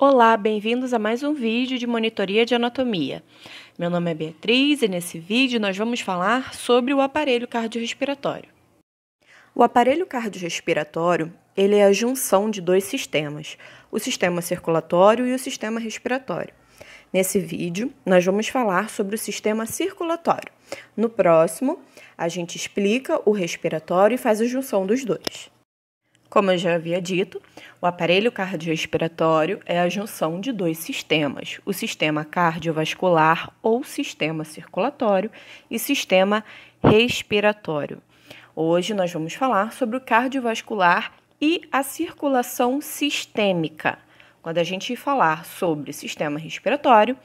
Olá, bem-vindos a mais um vídeo de monitoria de anatomia. Meu nome é Beatriz e nesse vídeo nós vamos falar sobre o aparelho cardiorrespiratório. O aparelho cardiorrespiratório, ele é a junção de dois sistemas, o sistema circulatório e o sistema respiratório. Nesse vídeo, nós vamos falar sobre o sistema circulatório. No próximo, a gente explica o respiratório e faz a junção dos dois. Como eu já havia dito, o aparelho cardiorrespiratório é a junção de dois sistemas, o sistema cardiovascular ou sistema circulatório e sistema respiratório. Hoje nós vamos falar sobre o cardiovascular e a circulação sistêmica. Quando a gente falar sobre sistema respiratório,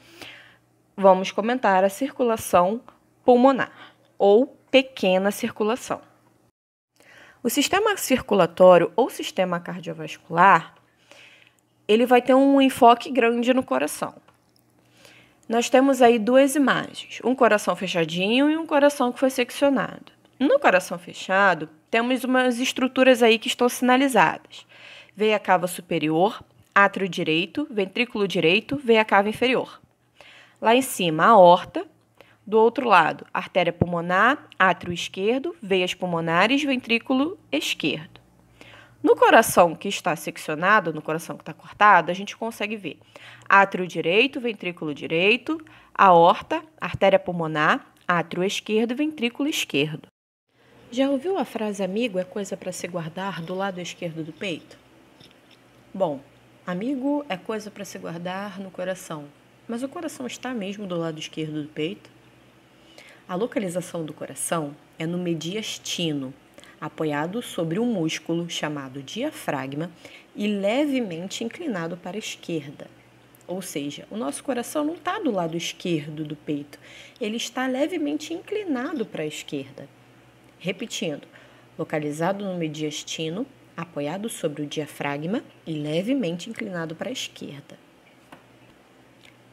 vamos comentar a circulação pulmonar ou pequena circulação. O sistema circulatório ou sistema cardiovascular, ele vai ter um enfoque grande no coração. Nós temos aí duas imagens, um coração fechadinho e um coração que foi seccionado. No coração fechado, temos umas estruturas aí que estão sinalizadas. Veia cava superior, átrio direito, ventrículo direito, veia cava inferior. Lá em cima, a aorta. Do outro lado, artéria pulmonar, átrio esquerdo, veias pulmonares, ventrículo esquerdo. No coração que está seccionado, no coração que está cortado, a gente consegue ver átrio direito, ventrículo direito, aorta, artéria pulmonar, átrio esquerdo e ventrículo esquerdo. Já ouviu a frase amigo é coisa para se guardar do lado esquerdo do peito? Bom, amigo é coisa para se guardar no coração, mas o coração está mesmo do lado esquerdo do peito? A localização do coração é no mediastino, apoiado sobre um músculo chamado diafragma e levemente inclinado para a esquerda. Ou seja, o nosso coração não está do lado esquerdo do peito, ele está levemente inclinado para a esquerda. Repetindo, localizado no mediastino, apoiado sobre o diafragma e levemente inclinado para a esquerda.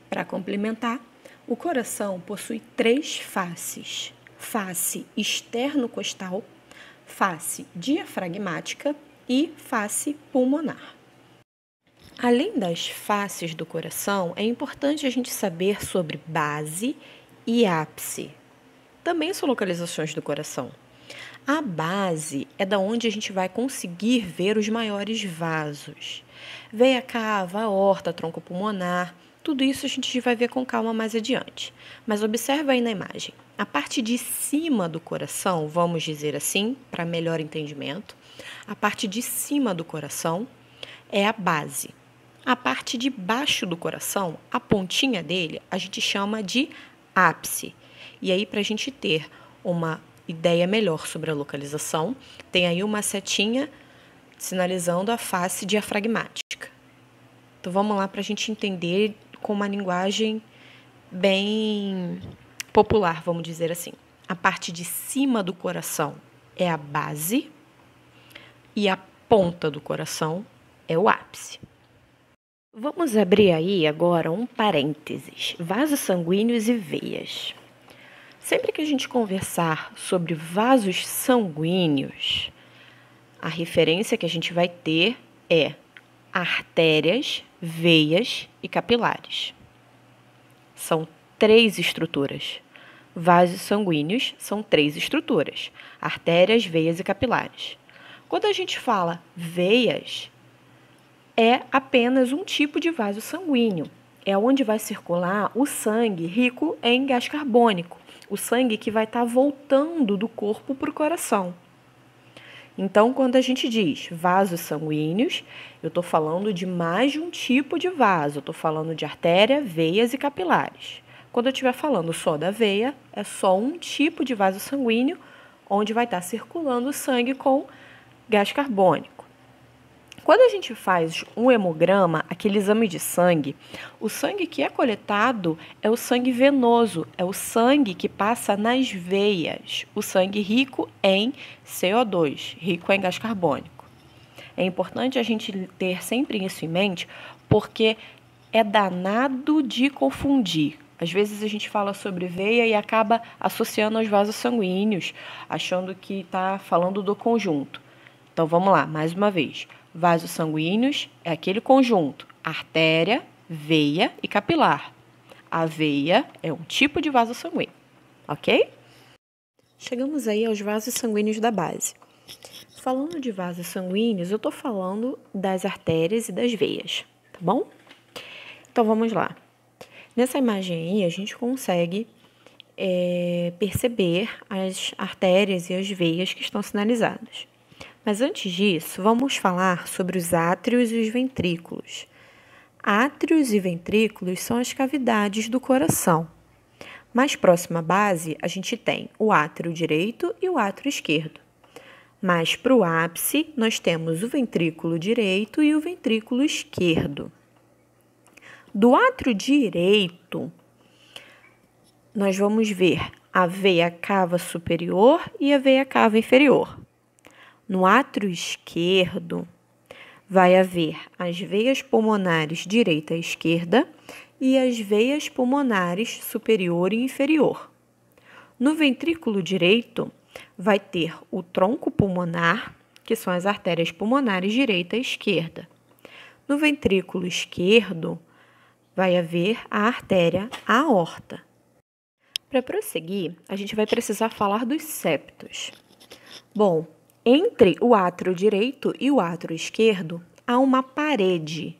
Para complementar, o coração possui três faces: face externo-costal, face diafragmática e face pulmonar. Além das faces do coração, é importante a gente saber sobre base e ápice. Também são localizações do coração. A base é da onde a gente vai conseguir ver os maiores vasos. Veia cava, aorta, tronco pulmonar. Tudo isso a gente vai ver com calma mais adiante. Mas observa aí na imagem. A parte de cima do coração, vamos dizer assim, para melhor entendimento, a parte de cima do coração é a base. A parte de baixo do coração, a pontinha dele, a gente chama de ápice. E aí, para a gente ter uma ideia melhor sobre a localização, tem aí uma setinha sinalizando a face diafragmática. Então, vamos lá para a gente entender com uma linguagem bem popular, vamos dizer assim. A parte de cima do coração é a base e a ponta do coração é o ápice. Vamos abrir aí agora um parênteses: vasos sanguíneos e veias. Sempre que a gente conversar sobre vasos sanguíneos, a referência que a gente vai ter é artérias, veias e capilares. São três estruturas. Vasos sanguíneos são três estruturas: artérias, veias e capilares. Quando a gente fala veias, é apenas um tipo de vaso sanguíneo. É onde vai circular o sangue rico em gás carbônico, o sangue que vai estar voltando do corpo para o coração. Então, quando a gente diz vasos sanguíneos, eu estou falando de mais de um tipo de vaso. Eu estou falando de artéria, veias e capilares. Quando eu estiver falando só da veia, é só um tipo de vaso sanguíneo onde vai estar circulando o sangue com gás carbônico. Quando a gente faz um hemograma, aquele exame de sangue, o sangue que é coletado é o sangue venoso, é o sangue que passa nas veias, o sangue rico em CO2, rico em gás carbônico. É importante a gente ter sempre isso em mente, porque é danado de confundir. Às vezes a gente fala sobre veia e acaba associando aos vasos sanguíneos, achando que está falando do conjunto. Então vamos lá, mais uma vez. Vasos sanguíneos é aquele conjunto: artéria, veia e capilar. A veia é um tipo de vaso sanguíneo, ok? Chegamos aí aos vasos sanguíneos da base. Falando de vasos sanguíneos, eu estou falando das artérias e das veias, tá bom? Então, vamos lá. Nessa imagem aí, a gente consegue perceber as artérias e as veias que estão sinalizadas. Mas antes disso, vamos falar sobre os átrios e os ventrículos. Átrios e ventrículos são as cavidades do coração. Mais próximo à base, a gente tem o átrio direito e o átrio esquerdo. Mais para o ápice, nós temos o ventrículo direito e o ventrículo esquerdo. Do átrio direito, nós vamos ver a veia cava superior e a veia cava inferior. No átrio esquerdo, vai haver as veias pulmonares direita e esquerda e as veias pulmonares superior e inferior. No ventrículo direito, vai ter o tronco pulmonar, que são as artérias pulmonares direita e esquerda. No ventrículo esquerdo, vai haver a artéria aorta. Para prosseguir, a gente vai precisar falar dos septos. Bom, entre o átrio direito e o átrio esquerdo, há uma parede,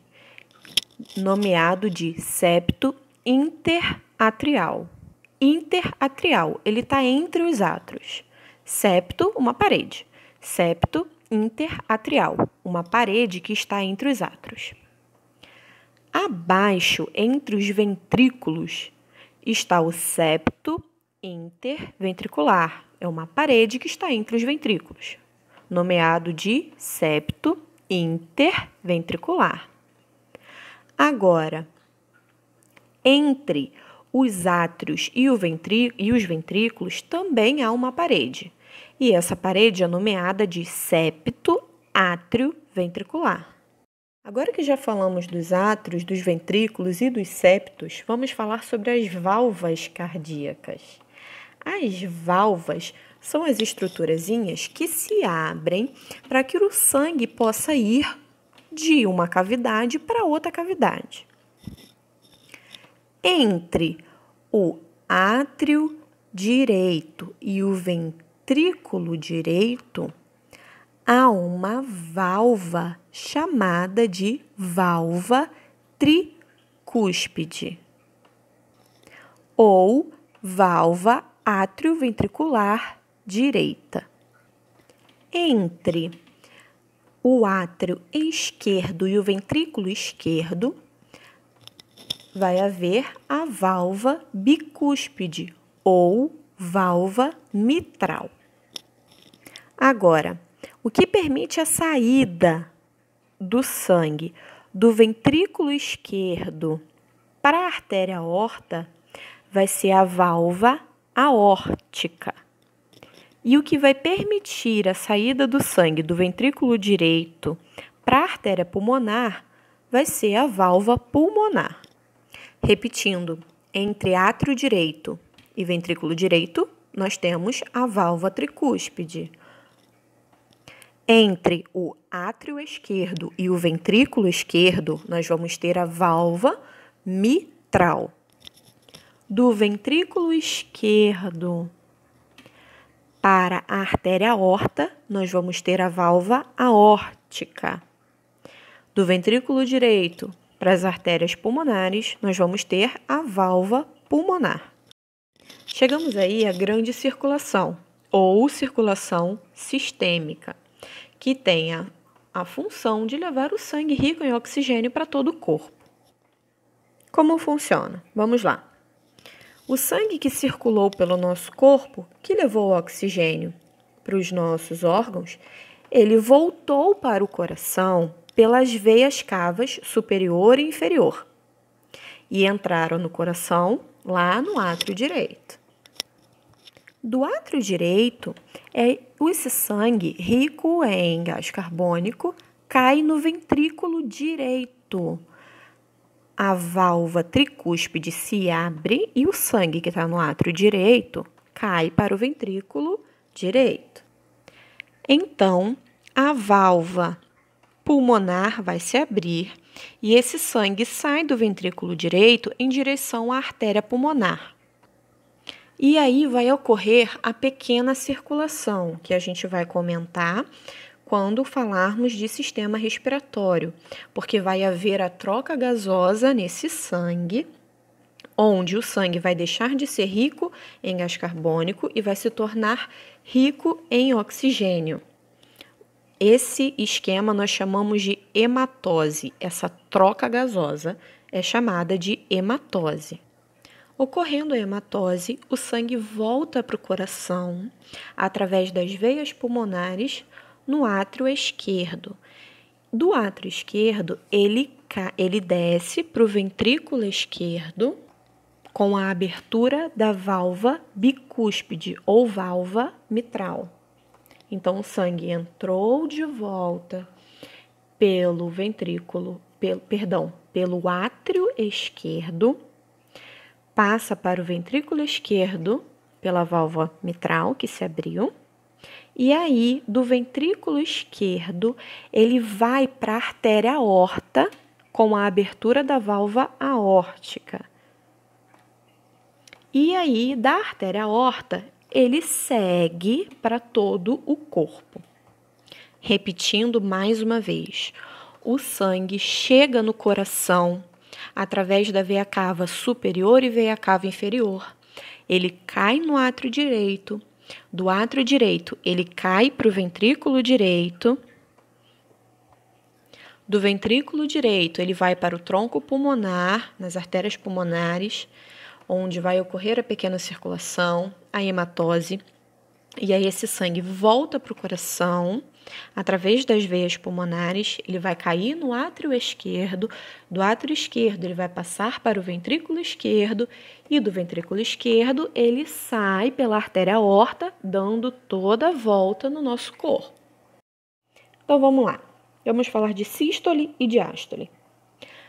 nomeado de septo interatrial. Interatrial, ele está entre os átrios. Septo, uma parede. Septo interatrial, uma parede que está entre os átrios. Abaixo, entre os ventrículos, está o septo interventricular. É uma parede que está entre os ventrículos, nomeado de septo interventricular. Agora, entre os átrios e os ventrículos também há uma parede. E essa parede é nomeada de septo átrio ventricular. Agora que já falamos dos átrios, dos ventrículos e dos septos, vamos falar sobre as válvulas cardíacas. As válvulas são as estruturazinhas que se abrem para que o sangue possa ir de uma cavidade para outra cavidade. Entre o átrio direito e o ventrículo direito, há uma válvula chamada de válvula tricúspide ou válvula atrioventricular direita. Entre o átrio esquerdo e o ventrículo esquerdo, vai haver a válvula bicúspide ou válvula mitral. Agora, o que permite a saída do sangue do ventrículo esquerdo para a artéria aorta vai ser a válvula aórtica. E o que vai permitir a saída do sangue do ventrículo direito para a artéria pulmonar vai ser a válvula pulmonar. Repetindo, entre átrio direito e ventrículo direito, nós temos a válvula tricúspide. Entre o átrio esquerdo e o ventrículo esquerdo, nós vamos ter a válvula mitral. Do ventrículo esquerdo para a artéria aorta, nós vamos ter a válvula aórtica. Do ventrículo direito para as artérias pulmonares, nós vamos ter a válvula pulmonar. Chegamos aí à grande circulação, ou circulação sistêmica, que tem a função de levar o sangue rico em oxigênio para todo o corpo. Como funciona? Vamos lá. O sangue que circulou pelo nosso corpo, que levou o oxigênio para os nossos órgãos, ele voltou para o coração pelas veias cavas superior e inferior e entraram no coração lá no átrio direito. Do átrio direito, esse sangue rico em gás carbônico cai no ventrículo direito. A válvula tricúspide se abre e o sangue que está no átrio direito cai para o ventrículo direito. Então, a válvula pulmonar vai se abrir E esse sangue sai do ventrículo direito em direção à artéria pulmonar. E aí vai ocorrer a pequena circulação, que a gente vai comentar quando falarmos de sistema respiratório, porque vai haver a troca gasosa nesse sangue, onde o sangue vai deixar de ser rico em gás carbônico e vai se tornar rico em oxigênio. Esse esquema nós chamamos de hematose. Essa troca gasosa é chamada de hematose. Ocorrendo a hematose, o sangue volta para o coração através das veias pulmonares no átrio esquerdo. Do átrio esquerdo, ele desce para o ventrículo esquerdo com a abertura da válvula bicúspide ou válvula mitral. Então, o sangue entrou de volta pelo átrio esquerdo, passa para o ventrículo esquerdo pela válvula mitral que se abriu, e aí do ventrículo esquerdo ele vai para a artéria aorta com a abertura da válvula aórtica. E aí da artéria aorta ele segue para todo o corpo. Repetindo mais uma vez, o sangue chega no coração através da veia cava superior e veia cava inferior. Ele cai no átrio direito. Do átrio direito, ele cai para o ventrículo direito. Do ventrículo direito, ele vai para o tronco pulmonar, nas artérias pulmonares, onde vai ocorrer a pequena circulação, a hematose. E aí esse sangue volta para o coração, através das veias pulmonares, ele vai cair no átrio esquerdo, do átrio esquerdo ele vai passar para o ventrículo esquerdo e do ventrículo esquerdo ele sai pela artéria aorta, dando toda a volta no nosso corpo. Então vamos lá, vamos falar de sístole e diástole.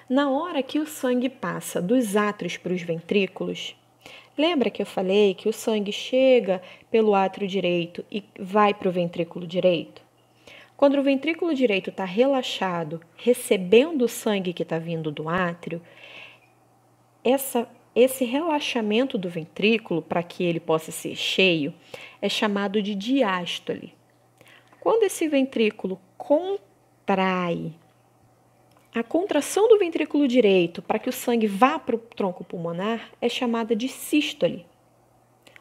Na hora que o sangue passa dos átrios para os ventrículos, lembra que eu falei que o sangue chega pelo átrio direito e vai para o ventrículo direito? Quando o ventrículo direito está relaxado, recebendo o sangue que está vindo do átrio, esse relaxamento do ventrículo, para que ele possa ser cheio, é chamado de diástole. Quando esse ventrículo contrai, a contração do ventrículo direito para que o sangue vá para o tronco pulmonar é chamada de sístole.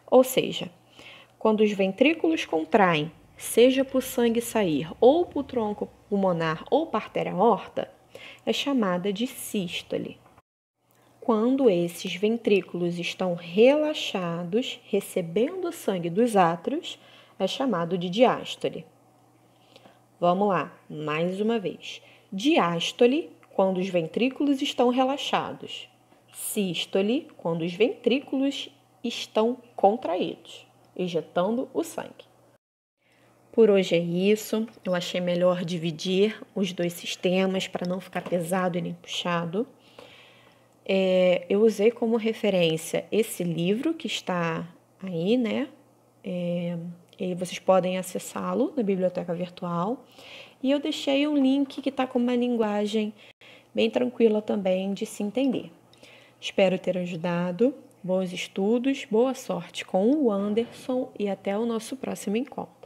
Ou seja, quando os ventrículos contraem, seja para o sangue sair ou para o tronco pulmonar ou para a artéria aorta, é chamada de sístole. Quando esses ventrículos estão relaxados, recebendo o sangue dos átrios, é chamado de diástole. Vamos lá, mais uma vez. Diástole, quando os ventrículos estão relaxados. Sístole, quando os ventrículos estão contraídos, ejetando o sangue. Por hoje é isso. Eu achei melhor dividir os dois sistemas para não ficar pesado e nem puxado. Eu usei como referência esse livro que está aí, né? E vocês podem acessá-lo na biblioteca virtual. E eu deixei um link que está com uma linguagem bem tranquila também de se entender. Espero ter ajudado. Bons estudos, boa sorte com o Anderson e até o nosso próximo encontro.